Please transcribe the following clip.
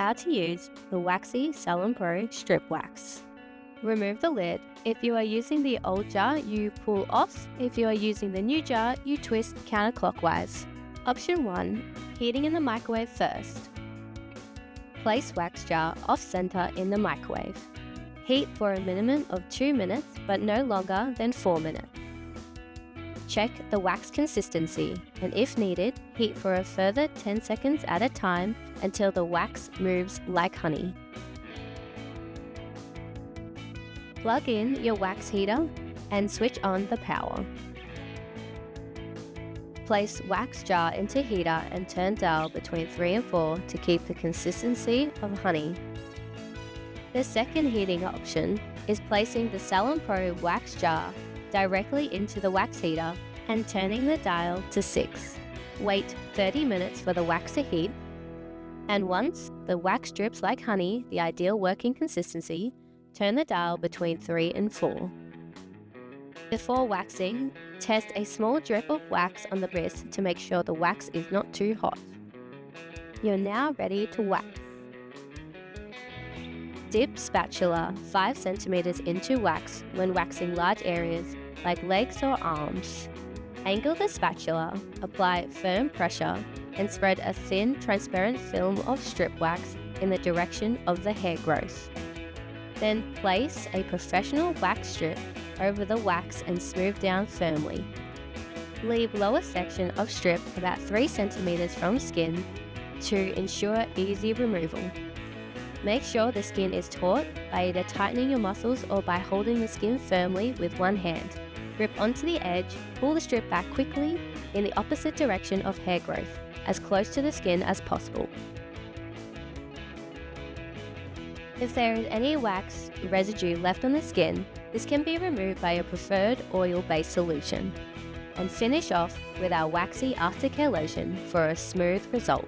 How to use the Waxxie Salon Pro Strip Wax. Remove the lid. If you are using the old jar, you pull off. If you are using the new jar, you twist counterclockwise. Option 1. Heating in the microwave first. Place wax jar off-center in the microwave. Heat for a minimum of 2 minutes, but no longer than 4 minutes. Check the wax consistency, and if needed, heat for a further 10 seconds at a time until the wax moves like honey. Plug in your wax heater and switch on the power. Place wax jar into heater and turn dial between 3 and 4 to keep the consistency of honey. The second heating option is placing the Salon Pro wax jar directly into the wax heater and turning the dial to 6. Wait 30 minutes for the wax to heat, and once the wax drips like honey, the ideal working consistency, turn the dial between 3 and 4. Before waxing, test a small drip of wax on the wrist to make sure the wax is not too hot. You're now ready to wax. Dip spatula 5 cm into wax when waxing large areas like legs or arms. Angle the spatula, apply firm pressure, and spread a thin, transparent film of strip wax in the direction of the hair growth. Then place a professional wax strip over the wax and smooth down firmly. Leave lower section of strip about 3 cm from skin to ensure easy removal. Make sure the skin is taut by either tightening your muscles or by holding the skin firmly with one hand. Grip onto the edge, pull the strip back quickly in the opposite direction of hair growth, as close to the skin as possible. If there is any wax residue left on the skin, this can be removed by a preferred oil-based solution. And finish off with our Waxxie Aftercare Lotion for a smooth result.